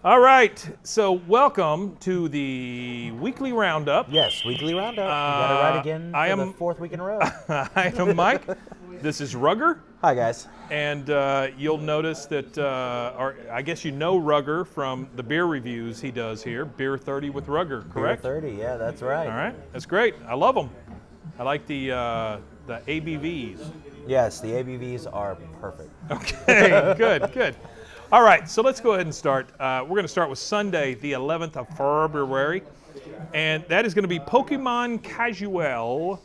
All right, so welcome to the weekly roundup. Yes, weekly roundup. You got it right again for the fourth week in a row. I am Mike. This is Rugger. Hi, guys. And you'll notice that, or I guess you know Rugger from the beer reviews he does here. Beer 30 with Rugger, correct? Beer 30, yeah, that's right. All right, that's great. I love them. I like the ABVs. Yes, the ABVs are perfect. Okay, good. All right, so let's go ahead and start. We're going to start with Sunday, the 11th of February, and that is going to be Pokemon Casual.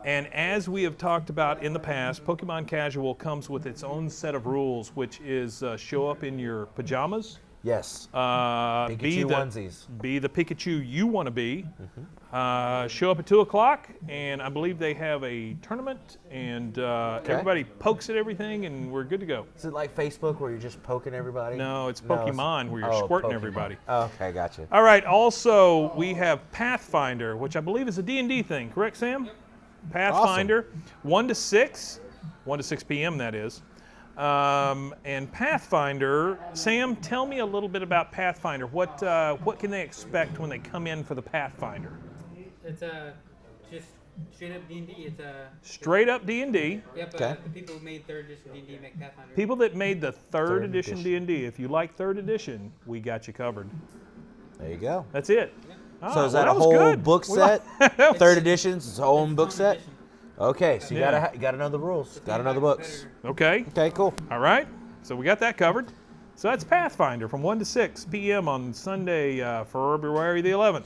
And as we have talked about in the past, Pokemon Casual comes with its own set of rules, which is show up in your pajamas. Yes. Pikachu onesies. Be the Pikachu you want to be. Show up at 2 o'clock, and I believe they have a tournament, and everybody pokes at everything, and we're good to go. Is it like Facebook where you're just poking everybody? No, it's Pokemon where you're squirting everybody. Okay, gotcha. All right, also we have Pathfinder, which I believe is a D&D thing, correct, Sam? Pathfinder, awesome. 1 to 6 p.m. that is. And Pathfinder, Sam, tell me a little bit about Pathfinder. What can they expect when they come in for the Pathfinder? It's just straight up D&D. It's straight up D&D. Yep. The people who made 3rd edition D&D make Pathfinder. People that made the 3rd edition D&D. If you like 3rd edition, we got you covered. There you go. That's it. Yeah. So is that a whole book set? 3rd edition's its own book set? Okay, so you gotta know the rules. Gotta know the books. Okay. Okay, cool. All right. So we got that covered. So that's Pathfinder from 1 to 6 p.m. on Sunday, February the 11th.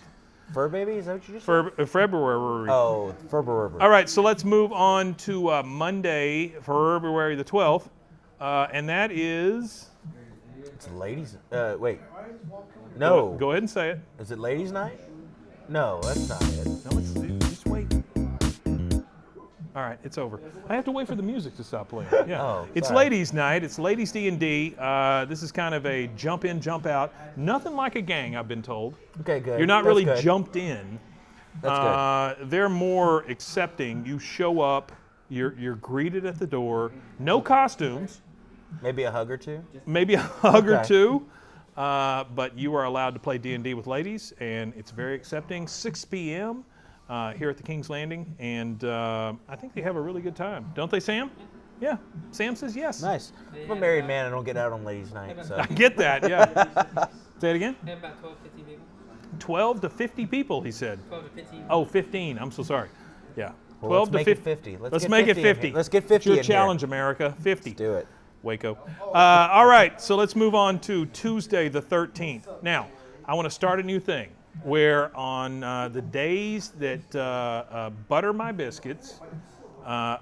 Fur baby, is that what you just said? February. Oh, February. All right, so let's move on to Monday, February the 12th, and that is. It's ladies. Wait. No. Go ahead and say it. Is it ladies' night? No, that's not it. No, just wait. All right, it's over. I have to wait for the music to stop playing. Yeah, it's ladies' night. It's ladies D&D. This is kind of a jump in, jump out. Nothing like a gang, I've been told. Okay, good. You're not really jumped in. That's good. They're more accepting. You show up. You're greeted at the door. No costumes. Maybe a hug or two. Maybe a hug or two. But you are allowed to play D&D with ladies, and it's very accepting. 6 p.m. Here at the King's Landing, and I think they have a really good time. Don't they, Sam? Yeah. Sam says yes. Nice. I'm a married man. I don't get out on ladies' night. So. I get that, yeah. Say it again? They have about 12, 15 people. 12 to 50 people, he said. 12 to 15. Oh, 15. I'm so sorry. Yeah. Well, 12 to 50. Let's make it 50. Let's get 50 It's your in challenge, here. America. 50. Let's do it. Waco. All right, so let's move on to Tuesday the 13th. Now, I want to start a new thing where on the days that Butter My Biscuits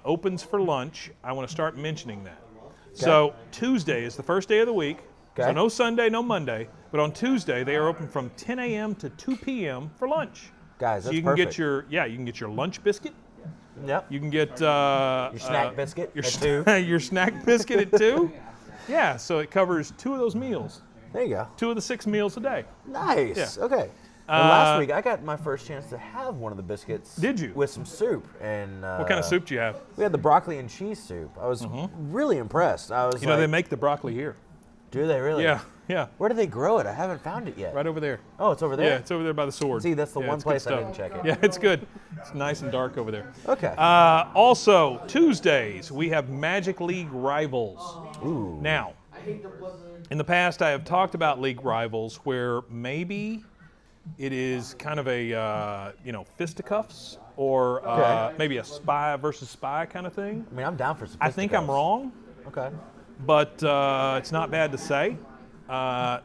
opens for lunch, I want to start mentioning that. Okay. So Tuesday is the first day of the week. Okay. So no Sunday, no Monday, but on Tuesday they are open from 10 a.m. to 2 p.m. for lunch. Guys, that's so you can get you can get your lunch biscuit. Yep. You can get your snack biscuit at 2. Your snack biscuit at 2. Yeah, so it covers 2 of those meals. There you go. 2 of the 6 meals a day. Nice. Yeah. Okay. Well, last week I got my first chance to have one of the biscuits. Did you? With some soup and. What kind of soup do you have? We had the broccoli and cheese soup. I was really impressed. I was. You know they make the broccoli here. Do they really? Yeah. Yeah. Where do they grow it? I haven't found it yet. Right over there. Oh, it's over there? Yeah, it's over there by the sword. See, that's the one place I didn't check it. Yeah, it's good. It's nice and dark over there. Okay. Also, Tuesdays, we have Magic League Rivals. Ooh. Now, in the past, I have talked about League Rivals where maybe it is kind of a, fisticuffs or maybe a spy versus spy kind of thing. I mean, I'm down for some I think I'm wrong. Okay. But it's not bad to say.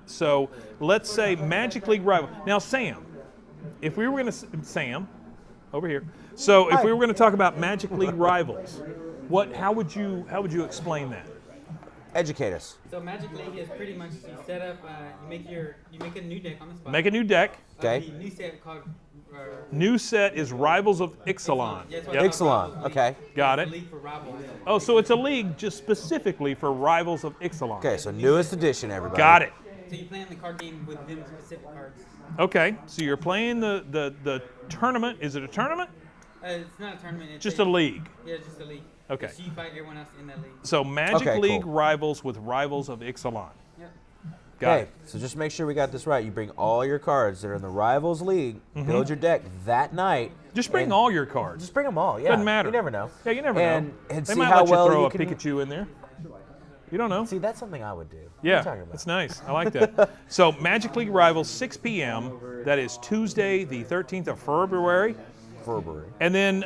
So let's say Magic League Rival. Now, Sam, if we were going to Sam, over here. So if we were going to talk about Magic League Rivals, how would you explain that? Educate us. So Magic League is pretty much you set up, you make a new deck on the spot. Make a new deck. Okay. The new set called. New set is Rivals of Ixalan. Yeah, that's what Yep. it's called, Ixalan, Rivals okay. League. Got It's it. a league for Rivals. Oh, so it's a league just specifically for Rivals of Ixalan. Okay, so newest edition, everybody. Got it. So you play in the card game with them specific cards. Okay, so you're playing the tournament. Is it a tournament? It's not a tournament. It's Just a league. Yeah, just a league. Okay. So you fight everyone else in that league. So Magic Okay, League cool. Rivals with Rivals of Ixalan. Yep. Got Okay, it. so just make sure we got this right. You bring all your cards that are in the Rivals League, build your deck that night. Just bring and all your cards. Just bring them all, yeah. Doesn't matter. You never know. Yeah, you never And- know. and they see might how let you well throw you a can- Pikachu in there. You don't know. See, that's something I would do. What are Yeah, you talking about? that's nice. I like that. So Magic League Rivals, 6 p.m. That is Tuesday, the 13th of February. February. And then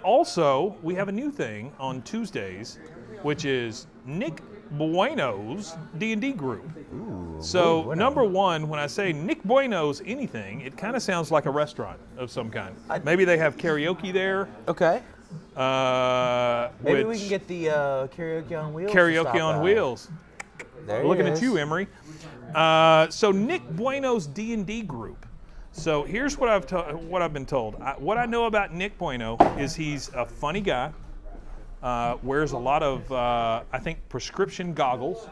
also, we have a new thing on Tuesdays, which is Nick Bueno's D&D group. Ooh, So, bueno. number one, when I say Nick Bueno's anything, it kind of sounds like a restaurant of some kind. Maybe they have karaoke there. Okay. Maybe we which- can get the karaoke on wheels. to Karaoke stop on by. wheels. There he Looking is. at you, Emery. So Nick Bueno's D&D group. So here's what I've been told. What I know about Nick Bueno is he's a funny guy. Wears a lot of I think prescription goggles.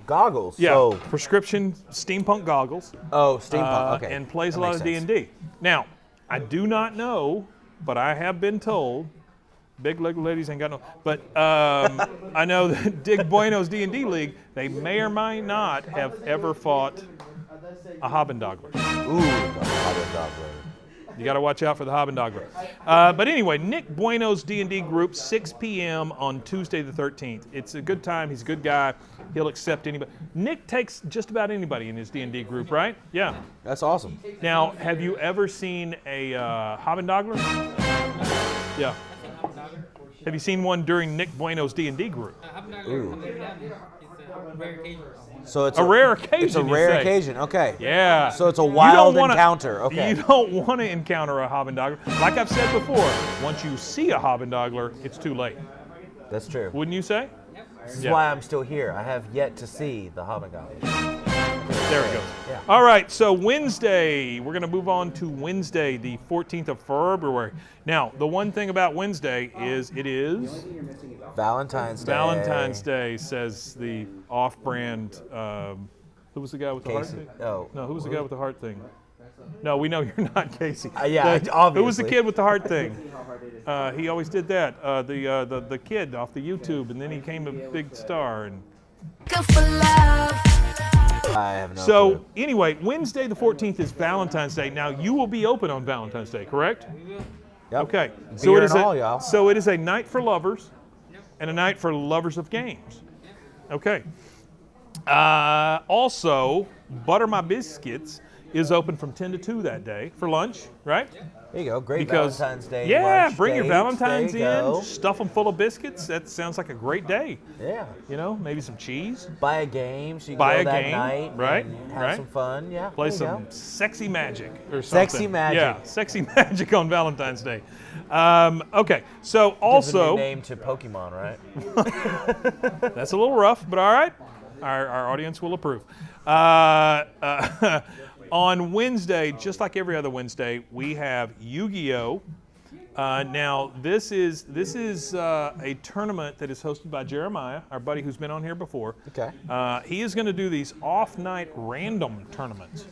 Goggles. Yeah, So, prescription steampunk goggles. steampunk. Okay. And plays That a lot makes of sense. D&D. Now, I do not know, but I have been told. Big leg ladies ain't got no. But I know that Dick Bueno's D&D league, they may or may not have ever fought a Hobbendoggler. Ooh, the Hobgoblin. You got to watch out for the Hobbendoggler. But anyway, Nick Bueno's D&D group, 6 p.m. on Tuesday the 13th. It's a good time. He's a good guy. He'll accept anybody. Nick takes just about anybody in his D&D group, right? Yeah. That's awesome. Now, have you ever seen a Hobbendoggler? Yeah. Have you seen one during Nick Bueno's D&D group? I'm not going to come down there. It's a rare occasion. So it's A rare occasion, It's a you rare say? occasion. Okay. Yeah. So it's a You don't wild wanna- encounter. Okay. You don't want to encounter a Hobbendoggler. Like I've said before, once you see a Hobbendoggler, it's too late. That's true. Wouldn't you say? This is Yeah. why I'm still here. I have yet to see the Hobgoblin. There it goes. Yeah. All right, so Wednesday, we're going to move on to Wednesday, the 14th of February. Now, the one thing about Wednesday is it is Valentine's Day. Valentine's Day, says the off-brand. Who was the guy with the heart Casey. thing? Oh. No, who was the guy with the heart thing? No, we know you're not Casey. Yeah, Who was the obviously. kid with the heart thing? He always did that. The kid off the YouTube, and then he became a big star. And Good for love. I have no so clue. anyway, Wednesday the 14th is Valentine's Day. Now you will be open on Valentine's Day, correct? Yep. Okay. Beer it is and all, y'all. So it is a night for lovers, and a night for lovers of games. Okay. Also, Butter My Biscuits is open from 10 to 2 that day for lunch, right? There you go. Great Because Valentine's Day. yeah, lunch bring your date. Valentine's There you in, go. stuff them full of biscuits. That sounds like a great day. Yeah. You know, maybe some cheese, Buy a game so you can Buy go a that game, night right, and have right. some fun. Yeah. play there you some go. sexy magic or something. Sexy magic. Yeah, sexy magic on Valentine's Day. Okay, so Gives a new also name to Pokemon, right? that's a little rough, but all right. Our audience will approve. On Wednesday, just like every other Wednesday, we have Yu-Gi-Oh! Now, this is a tournament that is hosted by Jeremiah, our buddy who's been on here before. Okay. He is going to do these off-night random tournaments.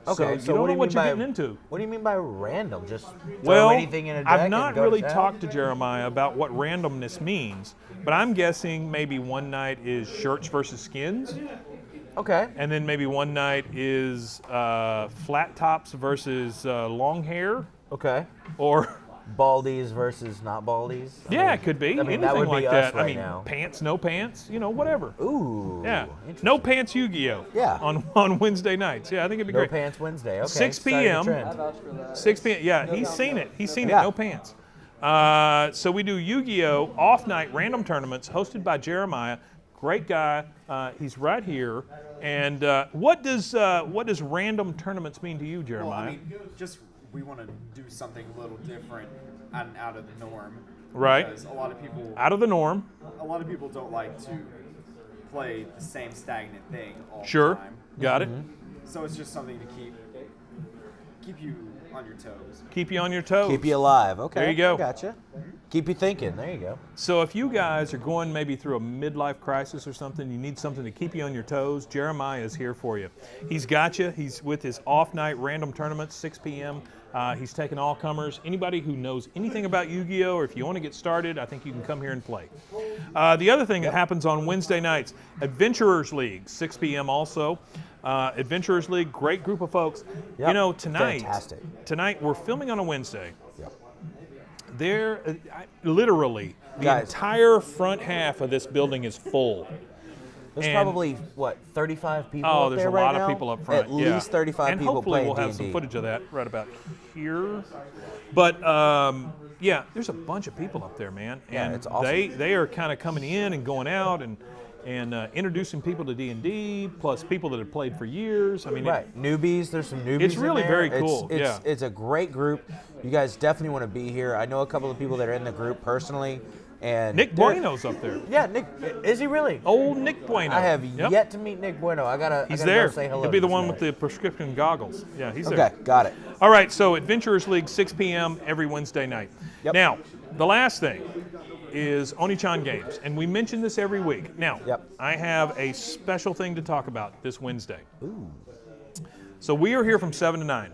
Okay. So you don't know you what mean you're by- getting into. What do you mean by random? Just throw Well, anything in a deck I've not and go really to town? talked to Jeremiah about what randomness means, but I'm guessing maybe one night is shirts versus skins, Okay. and then maybe one night is flat tops versus long hair, Okay. or Baldies versus not baldies. yeah, it could be I mean, anything that would like be that. us I right mean, now. pants, no pants, whatever. Ooh. Yeah, interesting. no pants Yu-Gi-Oh. Yeah. on Wednesday nights. Yeah, I think it'd be No great. pants Wednesday. Okay. 6 starting a p.m. trend. 6 p.m. Yeah, he's seen it. He's seen Yeah. it. No pants. So we do Yu-Gi-Oh! Off-night random tournaments hosted by Jeremiah. Great guy. He's right here. And what does random tournaments mean to you, Well, Jeremiah? I mean, just we want to do something a little different and out of the norm. Right. Because a lot of people Out of the norm. don't like to play the same stagnant thing all Sure. the time. Got it. So it's just something to keep you on your toes. Keep you on your toes. Keep you alive. Okay. There you go. Gotcha. Keep you thinking. There you go. So if you guys are going maybe through a midlife crisis or something, you need something to keep you on your toes, Jeremiah is here for you. He's got you. He's with his off-night random tournaments, 6 p.m. He's taking all comers. Anybody who knows anything about Yu-Gi-Oh! Or if you want to get started, I think you can come here and play. The other thing that happens on Wednesday nights, Adventurers League, 6 p.m. also. Adventurers League, great group of folks. Yep. You know, tonight we're filming on a Wednesday. Yep. There, literally, the Guys. entire front half of this building is full. There's And- probably, 35 people Oh, up there's there a right lot now? of people up front. At yeah. least 35 and people hopefully playing we'll have some D&D. footage of that right about here. But yeah, there's a bunch of people up there, man. Yeah, And it's awesome. they are kind of coming in and going out and introducing people to D&D, plus people that have played for years. I mean, Right, newbies. There's some newbies. It's in really there. very cool, yeah. It's a great group. You guys definitely want to be here. I know a couple of people that are in the group personally, and Nick Bueno's up there. Yeah, Nick. Is he really? Old Nick Bueno. I have Yep. yet to meet Nick Bueno. I gotta He's go there. say hello. He'll be to the this one guy. with the prescription goggles. Yeah, he's Okay, there. got it. All right, so Adventurers League, 6 p.m. every Wednesday night. Yep. Now, the last thing is Oniichan Games, and we mention this every week. Now, Yep. I have a special thing to talk about this Wednesday. So we are here from 7 to 9,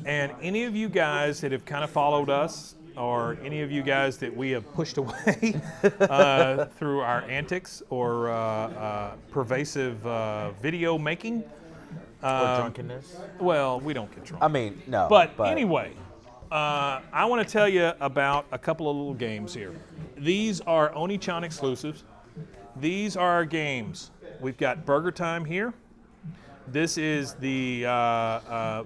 and any of you guys that have kind of followed us, or any of you guys that we have pushed away through our antics or pervasive video making, Or drunkenness. well, we don't get drunk. I mean, no. But anyway, I want to tell you about a couple of little games here. These are Oniichan exclusives. These are our games. We've got Burger Time here. This is the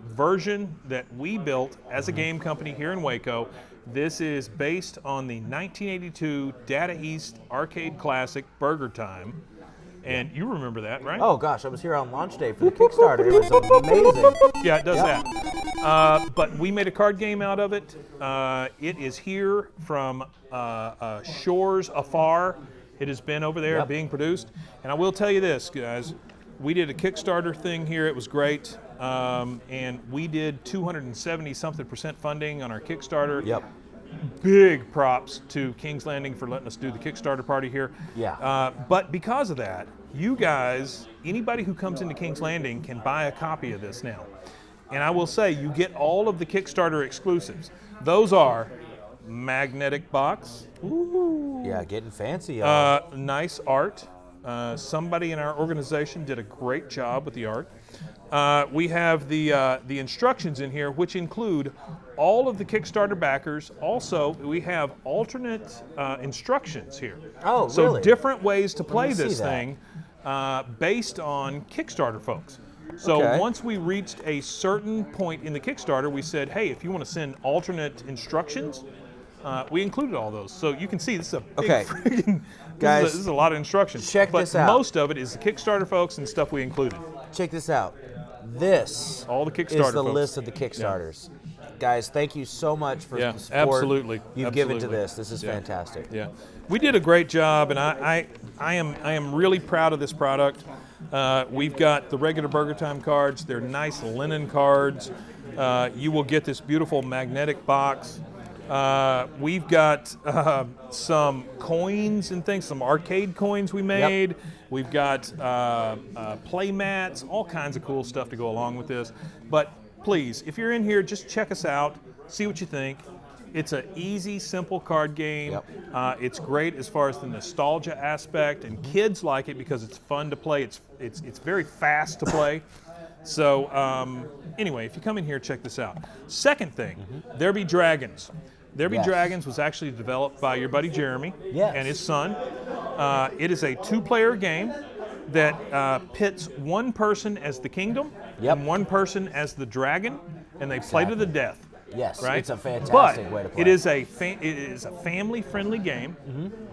version that we built as a game company here in Waco. This is based on the 1982 Data East arcade classic Burger Time. And you remember that, right? Oh gosh, I was here on launch day for the Kickstarter. It was amazing. Yeah, it does Yep. that. But we made a card game out of it. It is here from shores afar. It has been over there Yep. being produced. And I will tell you this, guys. We did a Kickstarter thing here. It was great. And we did 270-something% funding on our Kickstarter. Yep. Big props to King's Landing for letting us do the Kickstarter party here. Yeah. But because of that, you guys, anybody who comes into King's Landing can buy a copy of this now. And I will say, you get all of the Kickstarter exclusives. Those are magnetic box, Yeah, getting fancy. Y'all. nice art. Somebody in our organization did a great job with the art. We have the instructions in here, which include all of the Kickstarter backers. Also, we have alternate instructions here. Oh, so really? different ways to play me see this that. thing based on Kickstarter folks. So Okay. once we reached a certain point in the Kickstarter, we said, hey, if you want to send alternate instructions, we included all those. So you can see this is a big Okay. friggin' Guys, this is a lot of instructions. check but this out. most of it is the Kickstarter folks and stuff we included. Check this out. This All the Kickstarter is the folks. list of the Kickstarters. Guys, thank you so much for Yeah, the support absolutely. you've given to Absolutely. this. This is Yeah. fantastic. Yeah, we did a great job, and I am really proud of this product. We've got the regular Burger Time cards. They're nice linen cards. You will get this beautiful magnetic box. We've got some coins and things, some arcade coins we made. We've got play mats, all kinds of cool stuff to go along with this. But please, if you're in here, just check us out, see what you think. It's an easy, simple card game. Yep. It's great as far as the nostalgia aspect, and kids like it because it's fun to play. It's very fast to play. So anyway, if you come in here, check this out. Second thing, There Be Dragons. There Be Yes. Dragons was actually developed by your buddy Jeremy Yes. and his son. It is a two-player game that pits one person as the kingdom Yep. and one person as the dragon, and they play to the death. Yes, Right? it's a fantastic but way to play. it is a family-friendly game.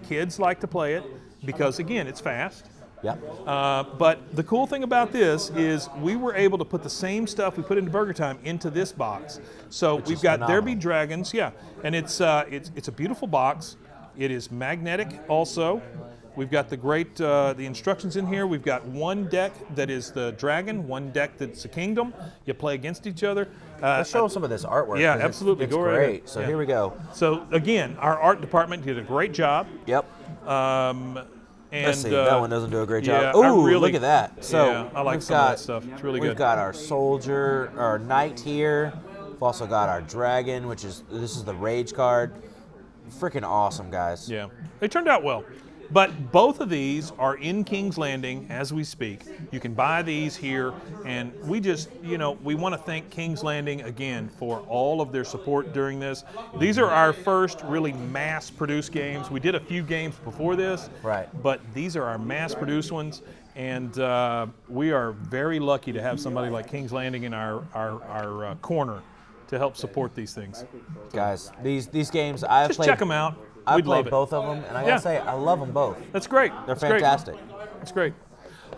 Kids like to play it because, again, it's fast. Yep. But the cool thing about this is we were able to put the same stuff we put into Burger Time into this box. So we've is got There Be phenomenal. Dragons, yeah, and it's a beautiful box. It is magnetic also. We've got the great the instructions in here. We've got one deck that is the dragon, one deck that's the kingdom. You play against each other. Let's show them some of this artwork. Yeah, 'cause absolutely. It's Go right great. ahead. So Yeah. here we go. So again, our art department did a great job. Yep. And Let's see. That one doesn't do a great yeah, job. I Ooh, really- look at that. So yeah, I like we've some of got, that stuff. It's really we've good. got our soldier, our knight here. We've also got our dragon, which is this is the rage card. Freaking awesome, guys. Yeah, they turned out well. But both of these are in King's Landing as we speak. You can buy these here, and we just, we want to thank King's Landing again for all of their support during this. These are our first really mass-produced games. We did a few games before this, Right. but these are our mass-produced ones, and we are very lucky to have somebody like King's Landing in our corner to help support these things. Guys, these games I've Just played. check them out. I've We'd love played it. both of them, and I Yeah. gotta say, I love them both. That's great. They're That's great. fantastic. That's great.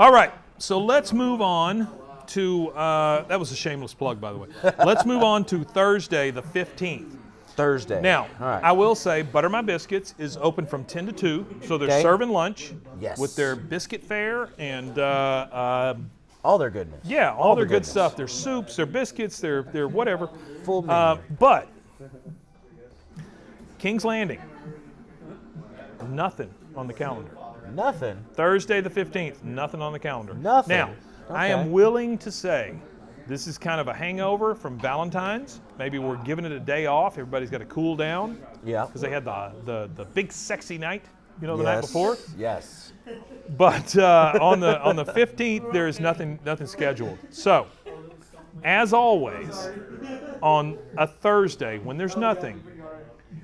All right, so let's move on to, that was a shameless plug, by the way. Let's move on to Thursday, the 15th. Thursday. Now, all right. I will say Butter My Biscuits is open from 10 to 2, so they're Okay. serving lunch Yes. with their biscuit fare and, all their goodness. yeah, all their the good goodness. stuff. Their soups, their biscuits, their whatever. Full menu. But King's Landing, nothing on the calendar. Nothing. Thursday the 15th, nothing on the calendar. Nothing. Now, I Okay. am willing to say this is kind of a hangover from Valentine's. Maybe we're giving it a day off. Everybody's got to cool down Yeah. because they had the big sexy night, the night before. Yes. But on the 15th, there is nothing scheduled. So, as always, on a Thursday when there's nothing,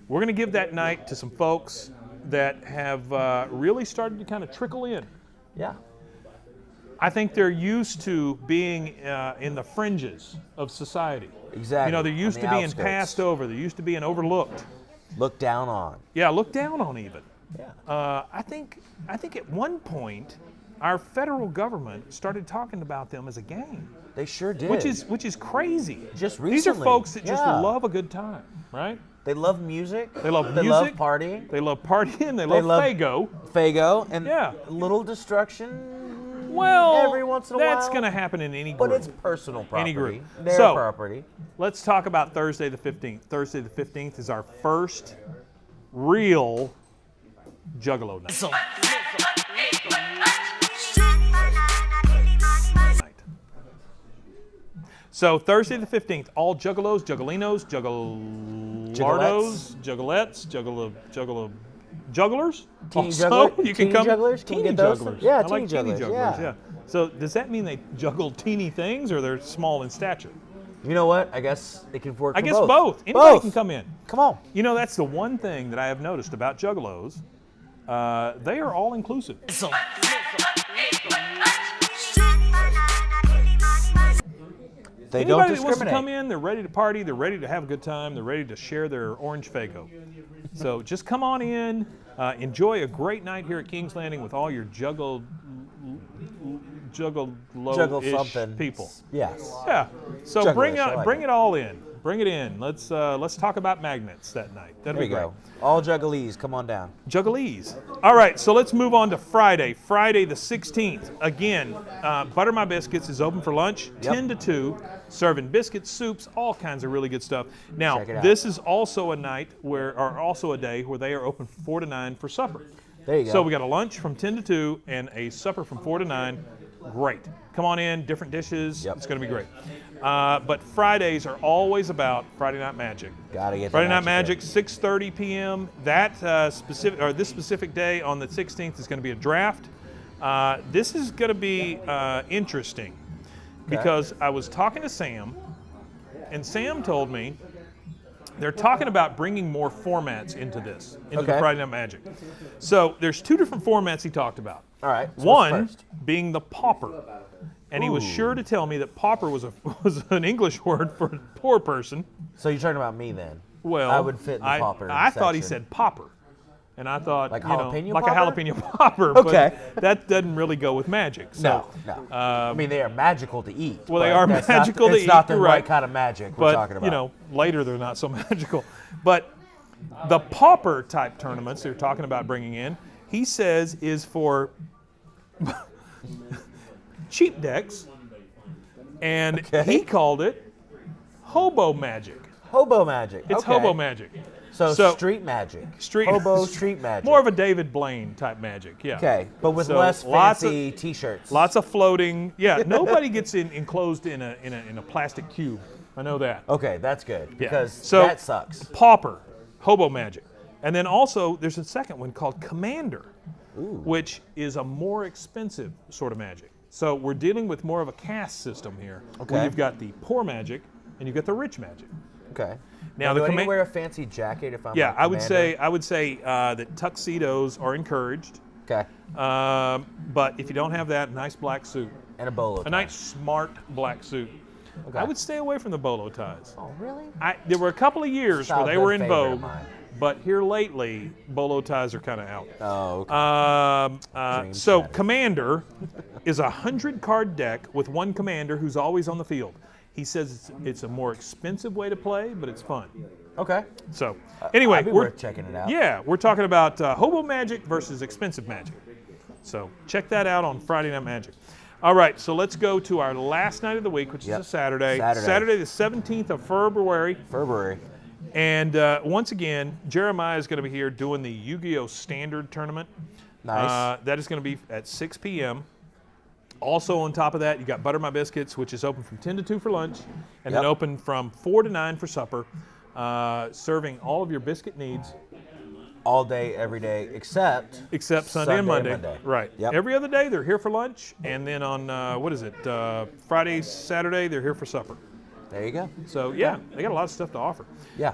we're going to give that night to some folks that have really started to kind of trickle in. Yeah. I think they're used to being in the fringes of society. Exactly. They're used On to the being outskirts. passed over. They're used to being overlooked. Look down on. Yeah, looked down on even. Yeah. I think at one point, our federal government started talking about them as a gang, They sure did. which is crazy. Just These are recently. folks that just Yeah. love a good time, right? They love music. They love They music. love partying. They love partying. They They love love- Fago. Fago and Yeah. a little destruction. Well, every once in a that's while. going to happen in any group. But it's personal property. Any group. Their So- property. Let's talk about Thursday the 15th. Thursday the 15th is our first real Juggalo night. So Thursday the 15th, all Juggalos, Juggalinos, Juggalardos, Juggalettes, Jugglers. Teeny Also, juggler- you can teeny come. jugglers? Can we Teeny get those? jugglers. Yeah, I teeny like teeny jugglers, jugglers. yeah. So does that mean they juggle teeny things, or they're small in stature? You know what? I guess it can work I for guess both. both. Anybody Both. can come in. Come on. That's the one thing that I have noticed about Juggalos. They are all inclusive. They don't Anybody that wants to discriminate. come in, they're ready to party, they're ready to have a good time, they're ready to share their orange Fago. So just come on in, enjoy a great night here at King's Landing with all your Juggle Juggalo-ish something. people. Yes. Yeah. So Jugglish, I like bring it. it all in. Bring it in. Let's talk about magnets that night. That'll There be you great. go. All juggalese, come on down. Juggalese. All right, so let's move on to Friday. Friday the 16th. Again, Butter My Biscuits is open for lunch, Yep. 10 to 2, serving biscuits, soups, all kinds of really good stuff. Now, Check it out. this is also a day where they are open from 4 to 9 for supper. There you go. So we got a lunch from 10 to 2 and a supper from 4 to 9. Great. Come on in, different dishes. Yep. It's going to be great. But Fridays are always about Friday Night Magic. Gotta get the Friday Night magic Magic, 6:30 p.m. This specific day on the 16th is going to be a draft. This is going to be interesting because I was talking to Sam, and Sam told me they're talking about bringing more formats into the Okay. Friday Night Magic. So there's two different formats he talked about. All right. So One what's first? being the pauper. And he was Ooh. sure to tell me that pauper was an English word for poor person. So you're talking about me then? Well, I would fit in the pauper I thought he section. said popper. And I thought, Like like jalapeno a popper? jalapeno popper. Okay. But that doesn't really go with magic. So, No. I mean, they are magical to eat. Well, they but are that's magical not, to it's not eat, the you're right right. kind of magic we're talking but, about. later they're not so magical. But the pauper type tournaments they're talking about bringing in, he says is for cheap decks, and he called it hobo magic. Hobo magic. It's hobo magic. So street magic. Hobo street magic. More of a David Blaine type magic, yeah. Okay, but with So less fancy T-shirts. Lots of floating. Yeah, nobody gets enclosed in a plastic cube. I know that. Okay, that's good because So, that sucks. Pauper, hobo magic, and then also there's a second one called Commander, which is a more expensive sort of magic. So we're dealing with more of a caste system here, where you've got the poor magic and you've got the rich magic. Okay. Now do I need to wear a fancy jacket if I'm Yeah, like I would Commander? say that tuxedos are encouraged. Okay. But if you don't have that, nice black suit. And a bolo tie. A nice smart black suit. Okay. I would stay away from the bolo ties. Oh, really? There were a couple of years where they were in Childhood favorite of vogue, mine. but here lately, bolo ties are kind of out. Oh, okay. Dream So shattered. Commander is a 100-card deck with one commander who's always on the field. He says it's a more expensive way to play, but it's fun. Okay. So anyway, That'd be worth checking it out. Yeah, we're talking about hobo magic versus expensive magic. So check that out on Friday Night Magic. All right, so let's go to our last night of the week, which is a Saturday. Saturday the 17th of February. And once again, Jeremiah is going to be here doing the Yu-Gi-Oh! Standard Tournament. Nice. That is going to be at 6 p.m. Also on top of that, you got Butter My Biscuits, which is open from 10 to 2 for lunch, and then open from 4 to 9 for supper, serving all of your biscuit needs. All day, every day, except Sunday and Monday. Right. Yep. Every other day, they're here for lunch, and then on, Friday, Saturday, they're here for supper. There you go. So, yeah, they got a lot of stuff to offer. Yeah.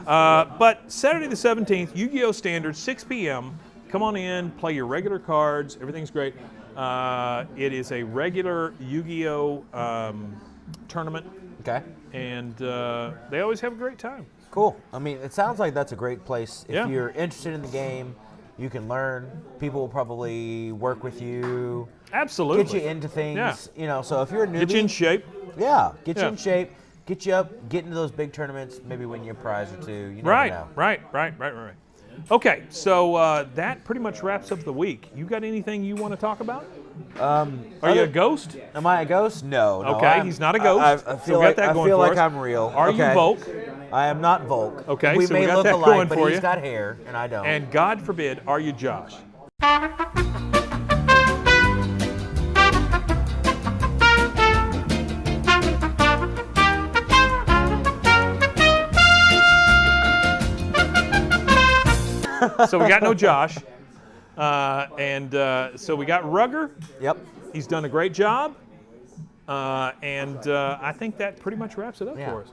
But Saturday the 17th, Yu-Gi-Oh! Standard, 6 p.m. Come on in, play your regular cards. Everything's great. It is a regular Yu-Gi-Oh! Tournament. Okay. And they always have a great time. Cool. I mean, it sounds like that's a great place. If Yeah. you're interested in the game, you can learn. People will probably work with you. Absolutely. Get you into things. Yeah. You know, so if you're a newbie. Get you in shape. Yeah. Get you Yeah. in shape. Get you up. Get into those big tournaments. Maybe win you a prize or two. You never Right, know. right. Okay, so that pretty much wraps up the week. You got anything you want to talk about? Are you a ghost? Am I a ghost? No. Okay, he's not a ghost. I So feel we got like, that I going feel for like us. I'm real. Are you Okay. Volk? I am not Volk. Okay, we so may we got look that alike, going but for he's you. got hair and I don't. And God forbid, are you Josh? So we got no Josh. So we got Rugger. Yep. He's done a great job. I think that pretty much wraps it up Yeah. for us.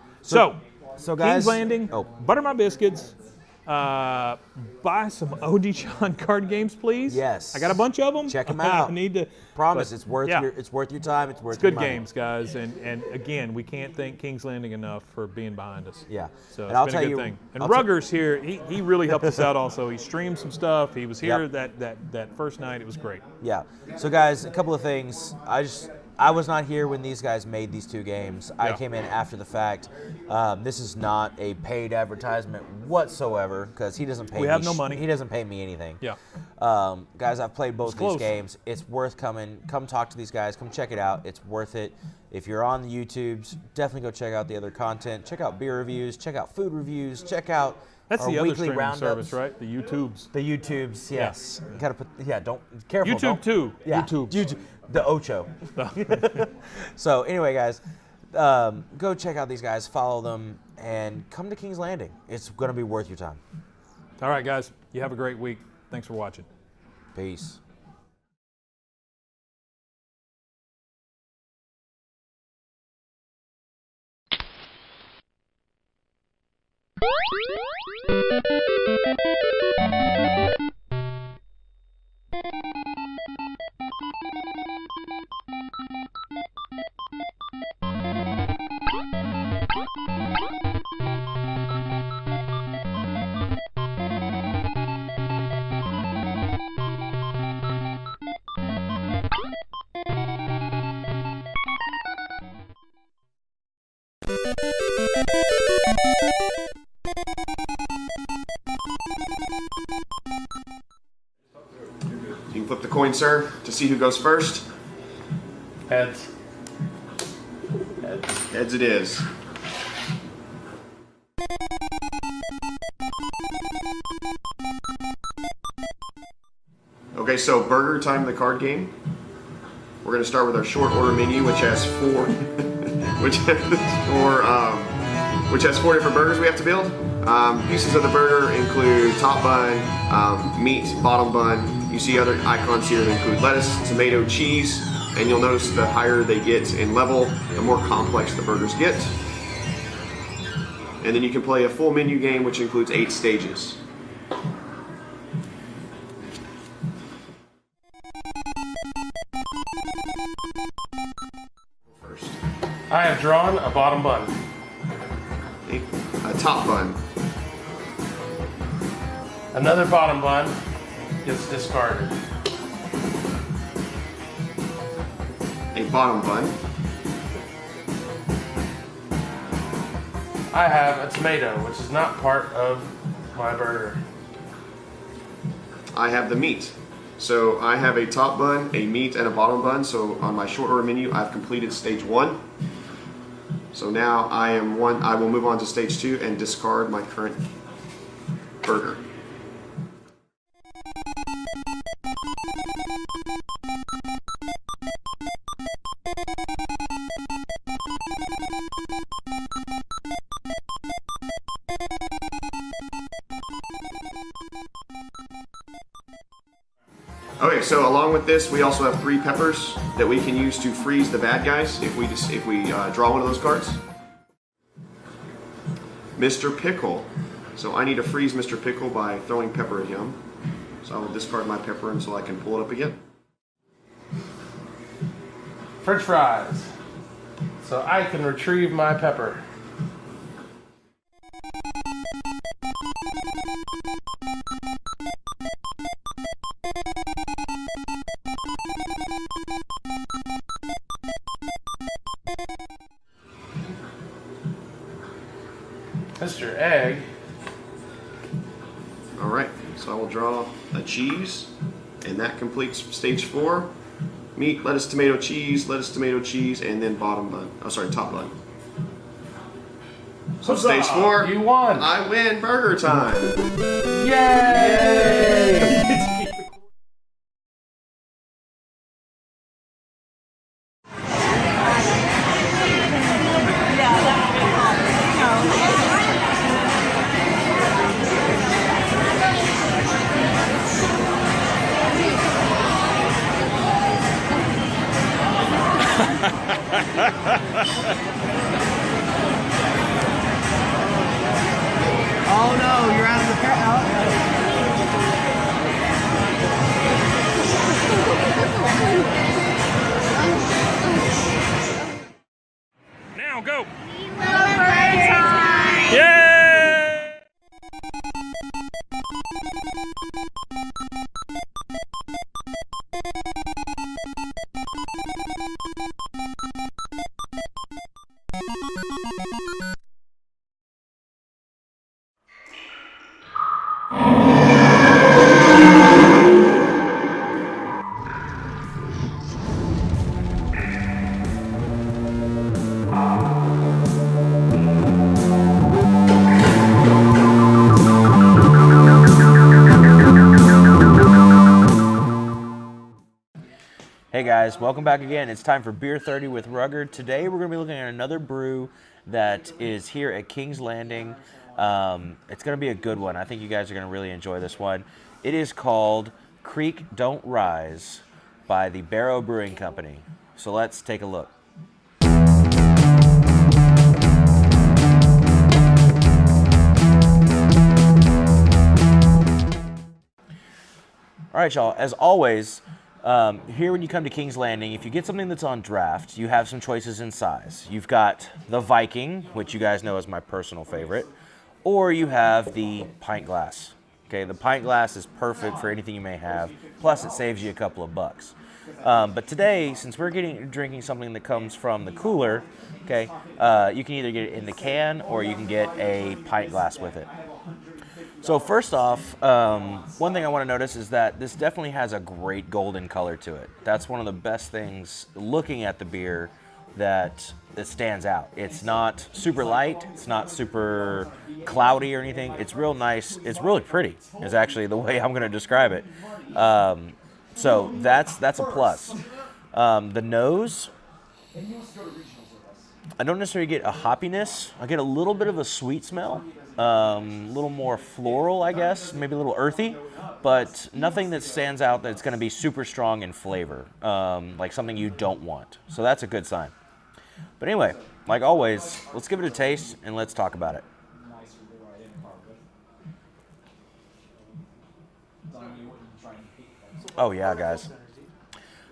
So guys, King's Landing, Butter My Biscuits, buy some Oniichan card games, please. Yes. I got a bunch of them. Check 'em out. I need to. Promise, but, it's worth yeah. your time. It's worth It's good your money. games, guys. And again, we can't thank King's Landing enough for being behind us. Yeah. So And it's I'll been tell a good you- thing. And I'll tell- Rugger's here. He really helped us out also. He streamed some stuff. He was here Yep. that first night. It was great. Yeah. So guys, a couple of things. I was not here when these guys made these two games. I Yeah. came in after the fact. This is not a paid advertisement whatsoever because he doesn't pay me. We have no money. He doesn't pay me anything. Yeah. Guys, I've played both close. these games. It's worth coming. Come talk to these guys. Come check it out. It's worth it. If you're on the YouTubes, definitely go check out the other content. Check out beer reviews. Check out food reviews. Check out That's our the other weekly streaming roundups. service, right? The YouTubes. The YouTubes, yes. Gotta put, don't, careful. YouTube don't- too. Yeah, YouTubes. YouTube. The Ocho. So anyway, guys, go check out these guys, follow them, and come to King's Landing. It's going to be worth your time. All right, guys. You have a great week. Thanks for watching. Peace. coin, sir, to see who goes first. Heads. Heads. Heads it is. Okay, so burger time, the card game. We're going to start with our short order menu, which has four, which has four different burgers we have to build. Pieces of the burger include top bun, meat, bottom bun. You see other icons here that include lettuce, tomato, cheese, and you'll notice the higher they get in level, the more complex the burgers get. And then you can play a full menu game, which includes 8 stages. First. I have drawn a bottom bun. A top bun. Another bottom bun gets discarded. A bottom bun. I have a tomato, which is not part of my burger. I have the meat. So I have a top bun, a meat, and a bottom bun. So on my short order menu, I've completed stage 1. So now I will move on to stage 2 and discard my current burger. Okay, so along with this, we also have 3 peppers that we can use to freeze the bad guys if we draw one of those cards. Mr. Pickle. So I need to freeze Mr. Pickle by throwing pepper at him. So I will discard my pepper until I can pull it up again. French fries. So I can retrieve my pepper. Mr. Egg. Alright, so I will draw a cheese, and that completes stage 4. Meat, lettuce, tomato, cheese, and then bottom bun. Oh, sorry, top bun. So Huzzah! stage 4, You won! I win burger time. Yay! Oh no, you're out of the Now go. Yay! Hey guys, welcome back again. It's time for Beer 30 with Rugged. Today we're going to be looking at another brew that is here at King's Landing. It's going to be a good one. I think you guys are going to really enjoy this one. It is called Creek Don't Rise by the Barrow Brewing Company. So let's take a look. All right, y'all, as always, here when you come to King's Landing, if you get something that's on draft, you have some choices in size. You've got the Viking, which you guys know is my personal favorite, or you have the pint glass. Okay, the pint glass is perfect for anything you may have, plus it saves you a couple of bucks. But today, since we're drinking something that comes from the cooler, okay, you can either get it in the can or you can get a pint glass with it. So first off, one thing I want to notice is that this definitely has a great golden color to it. That's one of the best things looking at the beer that stands out. It's not super light, it's not super cloudy or anything. It's real nice. It's really pretty is actually the way I'm going to describe it. So that's a plus. The nose, I don't necessarily get a hoppiness. I get a little bit of a sweet smell. A little more floral, I guess, maybe a little earthy, but nothing that stands out that's going to be super strong in flavor, like something you don't want. So that's a good sign. But anyway, like always, let's give it a taste and let's talk about it. Oh yeah, guys.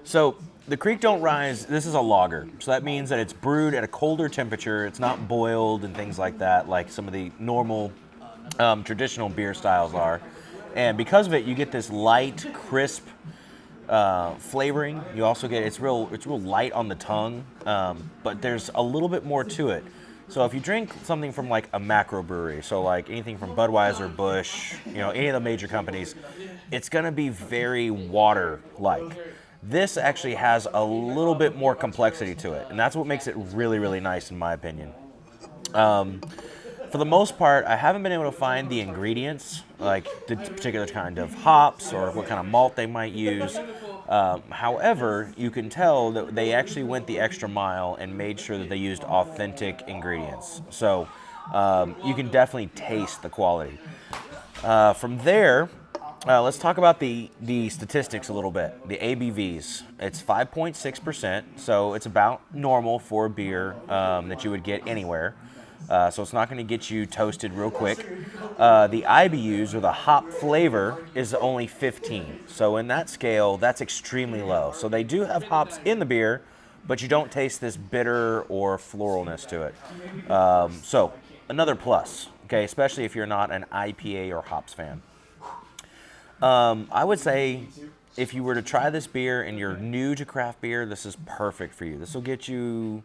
So the Creek Don't Rise, this is a lager. So that means that it's brewed at a colder temperature. It's not boiled and things like that, like some of the normal traditional beer styles are. And because of it, you get this light, crisp flavoring. You also get, it's real light on the tongue, but there's a little bit more to it. So if you drink something from like a macro brewery, so like anything from Budweiser, Busch, any of the major companies, it's gonna be very water-like. This actually has a little bit more complexity to it, and that's what makes it really, really nice in my opinion. For the most part, I haven't been able to find the ingredients, like the particular kind of hops or what kind of malt they might use. However, you can tell that they actually went the extra mile and made sure that they used authentic ingredients. So you can definitely taste the quality. From there, let's talk about the statistics a little bit. The ABVs. It's 5.6%, so it's about normal for a beer that you would get anywhere. So it's not going to get you toasted real quick. The IBUs, or the hop flavor, is only 15. So in that scale, that's extremely low. So they do have hops in the beer, but you don't taste this bitter or floralness to it. So another plus, okay, especially if you're not an IPA or hops fan. I would say if you were to try this beer and you're new to craft beer, this is perfect for you. This will get you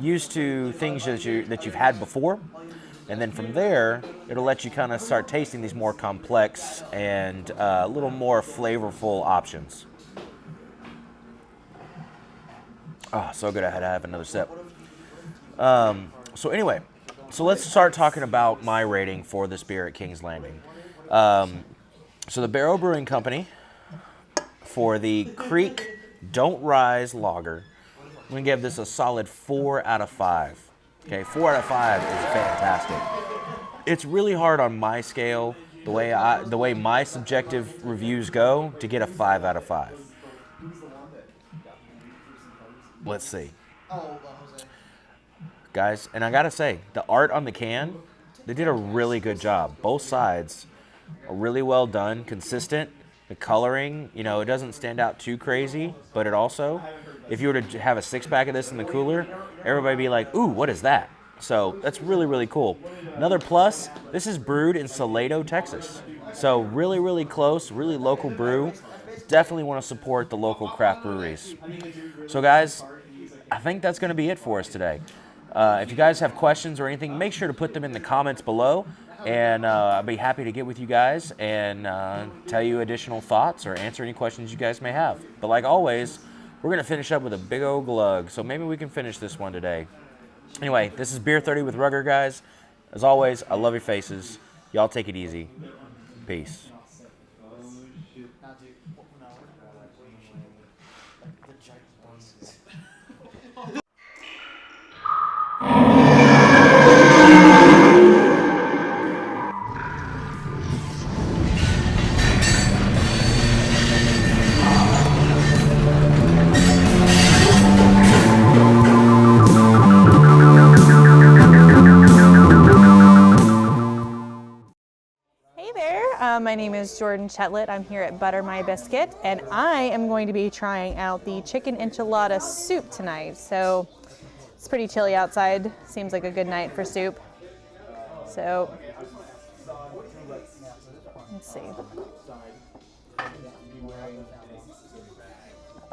used to things that you've had before, and then from there, it'll let you kind of start tasting these more complex and a little more flavorful options. Oh, so good. I had to have another sip. So anyway, so let's start talking about my rating for this beer at King's Landing. So the Barrow Brewing Company, for the Creek Don't Rise Lager, I'm going to give this a solid 4 out of 5. Okay, 4 out of 5 is fantastic. It's really hard on my scale, the way my subjective reviews go, to get a 5 out of 5. Let's see. Guys, and I got to say, the art on the can, they did a really good job. Both sides are really well done, consistent. The coloring, it doesn't stand out too crazy, but it also, if you were to have a 6-pack of this in the cooler, everybody would be like, ooh, what is that? So that's really, really cool. Another plus, this is brewed in Salado, Texas. So really, really close, really local brew. Definitely want to support the local craft breweries. So guys, I think that's going to be it for us today. If you guys have questions or anything, make sure to put them in the comments below. And I'll be happy to get with you guys and tell you additional thoughts or answer any questions you guys may have. But like always, we're going to finish up with a big old glug. So maybe we can finish this one today. Anyway, this is Beer 30 with Rugger, guys. As always, I love your faces. Y'all take it easy. Peace. My name is Jordan Chetlett. I'm here at Butter My Biscuit, and I am going to be trying out the chicken enchilada soup tonight. So it's pretty chilly outside. Seems like a good night for soup. So let's see.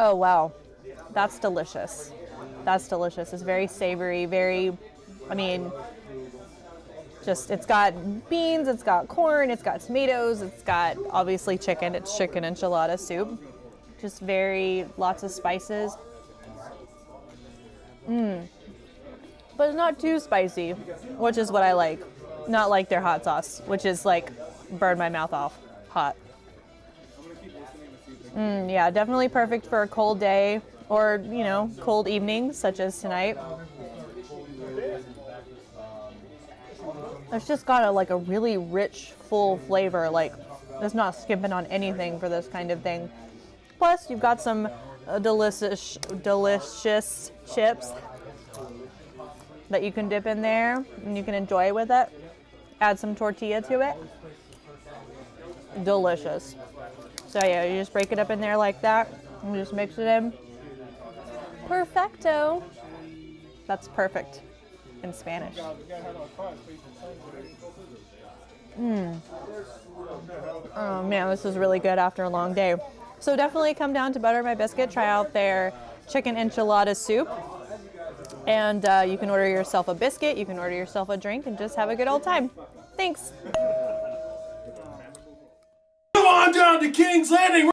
Oh, wow. That's delicious. That's delicious. It's very savory, very, I mean, just, it's got beans, it's got corn, it's got tomatoes, it's got obviously chicken. It's chicken enchilada soup. Just very, lots of spices. But it's not too spicy, which is what I like. Not like their hot sauce, which is like, burn my mouth off hot. Yeah, definitely perfect for a cold day or, you know, cold evenings such as tonight. It's just got a really rich, full flavor. Like, it's not skimping on anything for this kind of thing. Plus, you've got some delicious chips that you can dip in there and you can enjoy with it. Add some tortilla to it. Delicious. So yeah, you just break it up in there like that and just mix it in. Perfecto. That's perfect in Spanish. Oh man, this is really good after a long day. So definitely come down to Butter My Biscuit, try out their chicken enchilada soup. And you can order yourself a biscuit, you can order yourself a drink, and just have a good old time. Thanks. Come on down to King's Landing.